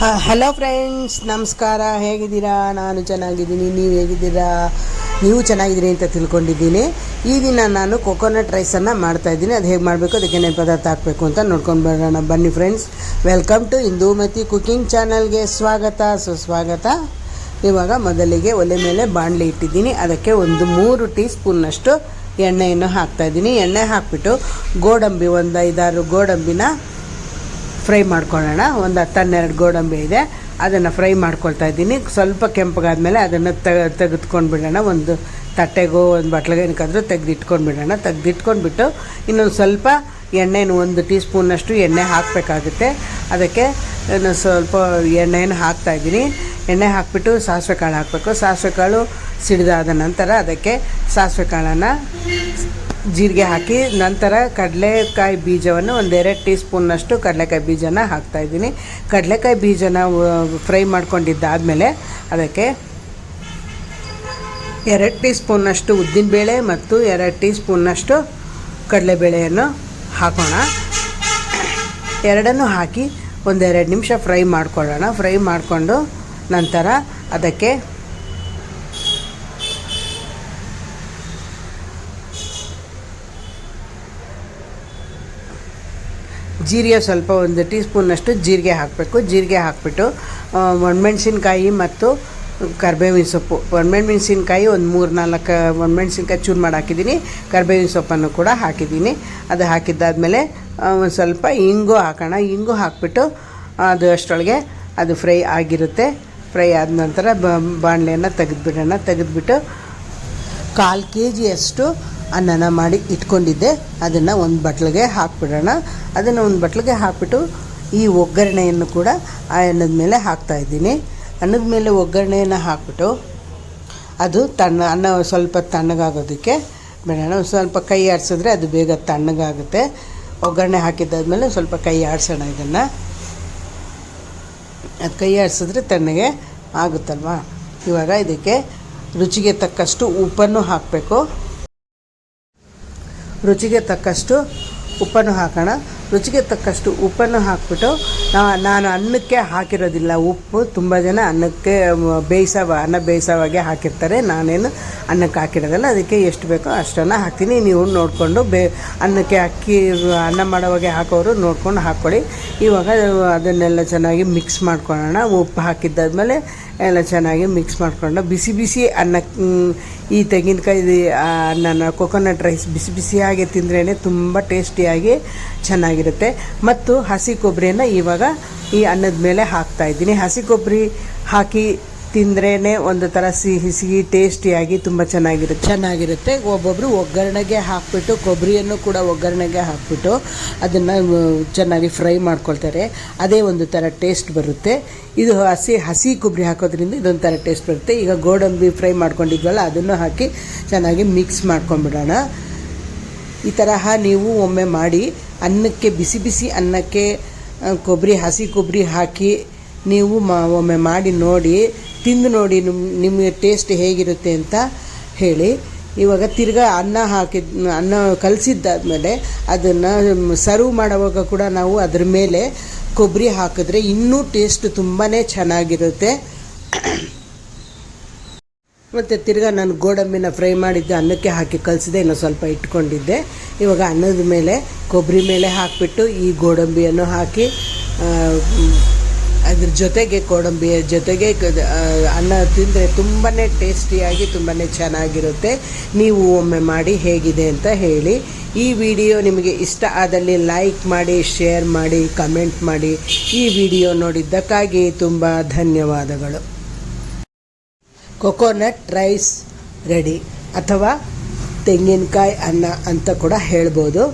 Hello friends, ನಮಸ್ಕಾರ. ಹೇಗಿದ್ದೀರಾ? ನಾನು ಚೆನ್ನಾಗಿದ್ದೀನಿ. ನೀವು ಹೇಗಿದ್ದೀರಾ? ನೀವು ಚೆನ್ನಾಗಿದ್ದೀರಿ ಅಂತ ತಿಳ್ಕೊಂಡಿದ್ದೀನಿ. ಈ ದಿನ ನಾನು ಕೊಕೊನಟ್ ರೈಸನ್ನು ಮಾಡ್ತಾಯಿದ್ದೀನಿ. ಅದು ಹೇಗೆ ಮಾಡಬೇಕು, ಅದಕ್ಕೆ ಏನೇನು ಪದಾರ್ಥ ಹಾಕಬೇಕು ಅಂತ ನೋಡ್ಕೊಂಡು ಬರೋಣ. ಬನ್ನಿ ಫ್ರೆಂಡ್ಸ್. ವೆಲ್ಕಮ್ ಟು ಇಂದೂಮತಿ ಕುಕಿಂಗ್ ಚಾನಲ್ಗೆ ಸ್ವಾಗತ, ಸುಸ್ವಾಗತ. ಇವಾಗ ಮೊದಲಿಗೆ ಒಲೆ ಮೇಲೆ ಬಾಣಲೆ ಇಟ್ಟಿದ್ದೀನಿ. ಅದಕ್ಕೆ ಒಂದು 3 ಟೀ ಸ್ಪೂನ್ನಷ್ಟು ಎಣ್ಣೆಯನ್ನು ಹಾಕ್ತಾಯಿದ್ದೀನಿ. ಎಣ್ಣೆ ಹಾಕಿಬಿಟ್ಟು ಗೋಡಂಬಿ, ಒಂದು 5-6 ಗೋಡಂಬಿನ ಫ್ರೈ ಮಾಡ್ಕೊಳ್ಳೋಣ. ಒಂದು 10-12 ಗೋಡಂಬಿ ಇದೆ, ಅದನ್ನು ಫ್ರೈ ಮಾಡ್ಕೊಳ್ತಾ ಇದ್ದೀನಿ. ಸ್ವಲ್ಪ ಕೆಂಪಗಾದ್ಮೇಲೆ ಅದನ್ನು ತೆಗೆದುಕೊಂಡು ಬಿಡೋಣ. ಒಂದು ತಟ್ಟೆಗೋ ಒಂದು ಬಟ್ಲಿಗೆ ಏನಕ್ಕಾದರೂ ತೆಗೆದಿಟ್ಕೊಂಡು ತೆಗೆದಿಟ್ಕೊಂಡ್ಬಿಟ್ಟು ಇನ್ನೊಂದು ಸ್ವಲ್ಪ ಎಣ್ಣೆನ 1 ಟೀ ಸ್ಪೂನ್ನಷ್ಟು ಎಣ್ಣೆ ಹಾಕಬೇಕಾಗುತ್ತೆ. ಅದಕ್ಕೆ ಸ್ವಲ್ಪ ಎಣ್ಣೆಯನ್ನು ಹಾಕ್ತಾಯಿದ್ದೀನಿ. ಎಣ್ಣೆ ಹಾಕಿಬಿಟ್ಟು ಸಾಸಿವೆ ಕಾಳು ಹಾಕಬೇಕು. ಸಾಸಿವೆ ಕಾಳು ಸಿಡಿದಾದ ನಂತರ ಅದಕ್ಕೆ ಸಾಸಿವೆ ಕಾಳನ್ನು ಜೀರಿಗೆ ಹಾಕಿ, ನಂತರ ಕಡಲೆಕಾಯಿ ಬೀಜವನ್ನು 1-2 ಟೀ ಸ್ಪೂನ್ನಷ್ಟು ಕಡಲೆಕಾಯಿ ಬೀಜನ ಹಾಕ್ತಾಯಿದ್ದೀನಿ. ಕಡಲೆಕಾಯಿ ಬೀಜನ ಫ್ರೈ ಮಾಡ್ಕೊಂಡಿದ್ದಾದಮೇಲೆ ಅದಕ್ಕೆ 2 ಟೀ ಸ್ಪೂನ್ನಷ್ಟು ಉದ್ದಿನಬೇಳೆ ಮತ್ತು 2 ಟೀ ಸ್ಪೂನ್ನಷ್ಟು ಕಡಲೆಬೇಳೆಯನ್ನು ಹಾಕೋಣ. ಎರಡನ್ನೂ ಹಾಕಿ 1-2 ನಿಮಿಷ ಫ್ರೈ ಮಾಡ್ಕೊಳ್ಳೋಣ. ಫ್ರೈ ಮಾಡಿಕೊಂಡು ನಂತರ ಅದಕ್ಕೆ ಜೀರಿಗೆ, ಸ್ವಲ್ಪ 1 ಟೀ ಸ್ಪೂನ್ನಷ್ಟು ಜೀರಿಗೆ ಹಾಕಬೇಕು. ಜೀರಿಗೆ ಹಾಕಿಬಿಟ್ಟು ಒಣಮೆಣ್ಸಿನ್ಕಾಯಿ ಮತ್ತು ಕರಿಬೇವಿನ ಸೊಪ್ಪು, ಒಣಮೆಣ್ಸಿನ್ಕಾಯಿ ಒಂದು 3-4 ಒಣಮೆಣ್ಸಿನ್ಕಾಯಿ ಚೂರು ಮಾಡಿ ಹಾಕಿದ್ದೀನಿ. ಕರಿಬೇವಿನ ಸೊಪ್ಪನ್ನು ಕೂಡ ಹಾಕಿದ್ದೀನಿ. ಅದು ಹಾಕಿದ್ದಾದಮೇಲೆ ಒಂದು ಸ್ವಲ್ಪ ಇಂಗು ಹಾಕೋಣ. ಇಂಗು ಹಾಕಿಬಿಟ್ಟು ಅದು ಅಷ್ಟರೊಳಗೆ ಅದು ಫ್ರೈ ಆಗಿರುತ್ತೆ. ಫ್ರೈ ಆದ ನಂತರ ಬಾಣಲೆಯನ್ನು ತೆಗೆದುಬಿಡೋಣ. ತೆಗೆದುಬಿಟ್ಟು 1/4 kg ಅನ್ನನ ಮಾಡಿ ಇಟ್ಕೊಂಡಿದ್ದೆ, ಅದನ್ನು ಒಂದು ಬಟ್ಲಿಗೆ ಹಾಕಿಬಿಡೋಣ. ಅದನ್ನು ಒಂದು ಬಟ್ಲಿಗೆ ಹಾಕಿಬಿಟ್ಟು ಈ ಒಗ್ಗರಣೆಯನ್ನು ಕೂಡ ಆ ಅನ್ನದ ಮೇಲೆ ಹಾಕ್ತಾಯಿದ್ದೀನಿ. ಅನ್ನದ ಮೇಲೆ ಒಗ್ಗರಣೆಯನ್ನು ಹಾಕಿಬಿಟ್ಟು ಅದು ಅನ್ನ ಸ್ವಲ್ಪ ತಣ್ಣಗಾಗೋದಕ್ಕೆ ಬಿಡೋಣ. ಸ್ವಲ್ಪ ಕೈ ಆಡಿಸಿದ್ರೆ ಅದು ಬೇಗ ತಣ್ಣಗಾಗುತ್ತೆ. ಒಗ್ಗರಣೆ ಹಾಕಿದ್ದಾದ್ಮೇಲೆ ಸ್ವಲ್ಪ ಕೈ ಆಡಿಸೋಣ. ಇದನ್ನು ಅದು ಕೈ ಆಡಿಸಿದ್ರೆ ತಣ್ಣಗೆ ಆಗುತ್ತಲ್ವ. ಇವಾಗ ಇದಕ್ಕೆ ರುಚಿಗೆ ತಕ್ಕಷ್ಟು ಉಪ್ಪನ್ನು ಹಾಕಬೇಕು. ರುಚಿಗೆ ತಕ್ಕಷ್ಟು ಉಪ್ಪನ್ನು ಹಾಕೋಣ. ರುಚಿಗೆ ತಕ್ಕಷ್ಟು ಉಪ್ಪನ್ನು ಹಾಕಿಬಿಟ್ಟು ನಾನು ಅನ್ನಕ್ಕೆ ಹಾಕಿರೋದಿಲ್ಲ ಉಪ್ಪು. ತುಂಬ ಜನ ಅನ್ನಕ್ಕೆ ಅನ್ನ ಬೇಯಿಸೋವಾಗೆ ಹಾಕಿರ್ತಾರೆ. ನಾನೇನು ಅನ್ನಕ್ಕೆ ಹಾಕಿರೋದಲ್ಲ. ಅದಕ್ಕೆ ಎಷ್ಟು ಬೇಕೋ ಅಷ್ಟನ್ನು ಹಾಕ್ತೀನಿ. ನೀವು ನೋಡಿಕೊಂಡು ಅನ್ನಕ್ಕೆ ಅನ್ನ ಮಾಡೋವಾಗೆ ಹಾಕೋರು ನೋಡ್ಕೊಂಡು ಹಾಕ್ಕೊಳ್ಳಿ. ಇವಾಗ ಅದನ್ನೆಲ್ಲ ಚೆನ್ನಾಗಿ ಮಿಕ್ಸ್ ಮಾಡ್ಕೊಳ್ಳೋಣ. ಉಪ್ಪು ಹಾಕಿದ್ದಾದ್ಮೇಲೆ ಎಲ್ಲ ಚೆನ್ನಾಗಿ ಮಿಕ್ಸ್ ಮಾಡ್ಕೊಂಡು ಬಿಸಿ ಬಿಸಿ ಅನ್ನಕ್ಕೆ ಈ ತೆಂಗಿನಕಾಯಿ ಅನ್ನನ ಕೊಕೊನಟ್ ರೈಸ್ ಬಿಸಿ ಬಿಸಿಯಾಗಿ ತಿಂದ್ರೇ ತುಂಬ ಟೇಸ್ಟಿಯಾಗಿ ಚೆನ್ನಾಗಿರುತ್ತೆ. ಮತ್ತು ಹಸಿ ಕೊಬ್ಬರಿಯನ್ನು ಇವಾಗ ಈ ಅನ್ನದ ಮೇಲೆ ಹಾಕ್ತಾಯಿದ್ದೀನಿ. ಹಸಿ ಕೊಬ್ಬರಿ ಹಾಕಿ ತಿಂದ್ರೇ ಒಂದು ಥರ ಸಿಹಿ ಟೇಸ್ಟಿಯಾಗಿ ತುಂಬ ಚೆನ್ನಾಗಿರುತ್ತೆ. ಒಬ್ಬೊಬ್ಬರು ಒಗ್ಗರಣೆಗೆ ಹಾಕಿಬಿಟ್ಟು ಕೊಬ್ಬರಿಯನ್ನು ಕೂಡ ಒಗ್ಗರಣೆಗೆ ಹಾಕಿಬಿಟ್ಟು ಅದನ್ನು ಚೆನ್ನಾಗಿ ಫ್ರೈ ಮಾಡ್ಕೊಳ್ತಾರೆ. ಅದೇ ಒಂದು ಥರ ಟೇಸ್ಟ್ ಬರುತ್ತೆ. ಇದು ಹಸಿ ಕೊಬ್ಬರಿ ಹಾಕೋದ್ರಿಂದ ಇದೊಂದು ಥರ ಟೇಸ್ಟ್ ಬರುತ್ತೆ. ಈಗ ಗೋಡಂಬಿ ಫ್ರೈ ಮಾಡ್ಕೊಂಡಿದ್ವಲ್ಲ, ಅದನ್ನು ಹಾಕಿ ಚೆನ್ನಾಗಿ ಮಿಕ್ಸ್ ಮಾಡ್ಕೊಂಡ್ಬಿಡೋಣ. ಈ ತರಹ ನೀವು ಒಮ್ಮೆ ಮಾಡಿ ಅನ್ನಕ್ಕೆ, ಬಿಸಿ ಬಿಸಿ ಅನ್ನಕ್ಕೆ ಹಸಿ ಕೊಬ್ಬರಿ ಹಾಕಿ ನೀವು ಒಮ್ಮೆ ಮಾಡಿ ನೋಡಿ, ತಿಂದು ನೋಡಿ ನಿಮಗೆ ಟೇಸ್ಟ್ ಹೇಗಿರುತ್ತೆ ಅಂತ ಹೇಳಿ. ಇವಾಗ ತಿರ್ಗಾ ಅನ್ನ ಕಲಸಿದ್ದಾದ್ಮೇಲೆ ಅದನ್ನು ಸರ್ವ್ ಮಾಡುವಾಗ ಕೂಡ ನಾವು ಅದ್ರ ಮೇಲೆ ಕೊಬ್ಬರಿ ಹಾಕಿದ್ರೆ ಇನ್ನೂ ಟೇಸ್ಟ್ ತುಂಬಾ ಚೆನ್ನಾಗಿರುತ್ತೆ. ಮತ್ತು ತಿರ್ಗಾ ನಾನು ಗೋಡಂಬಿನ ಫ್ರೈ ಮಾಡಿದ್ದೆ ಅನ್ನಕ್ಕೆ ಹಾಕಿ ಕಲಸಿದೆ, ಇನ್ನೂ ಸ್ವಲ್ಪ ಇಟ್ಕೊಂಡಿದ್ದೆ. ಇವಾಗ ಅನ್ನದ ಮೇಲೆ ಕೊಬ್ಬರಿ ಮೇಲೆ ಹಾಕಿಬಿಟ್ಟು ಈ ಗೋಡಂಬಿಯನ್ನು ಹಾಕಿ ಅದ್ರ ಜೊತೆಗೆ ಗೋಡಂಬಿಯ ಜೊತೆಗೆ ಅನ್ನ ತಿಂದರೆ ತುಂಬಾ ಟೇಸ್ಟಿಯಾಗಿ ತುಂಬಾ ಚೆನ್ನಾಗಿರುತ್ತೆ. ನೀವು ಒಮ್ಮೆ ಮಾಡಿ ಹೇಗಿದೆ ಅಂತ ಹೇಳಿ. ಈ ವಿಡಿಯೋ ನಿಮಗೆ ಇಷ್ಟ ಆದಲ್ಲಿ ಲೈಕ್ ಮಾಡಿ, ಶೇರ್ ಮಾಡಿ, ಕಮೆಂಟ್ ಮಾಡಿ. ಈ ವಿಡಿಯೋ ನೋಡಿದ್ದಕ್ಕಾಗಿ ತುಂಬ ಧನ್ಯವಾದಗಳು. ಕೊಕೊನಟ್ ರೈಸ್ ರೆಡಿ, ಅಥವಾ ತೆಂಗಿನಕಾಯಿ ಅನ್ನ ಅಂತ ಕೂಡ ಹೇಳ್ಬೋದು.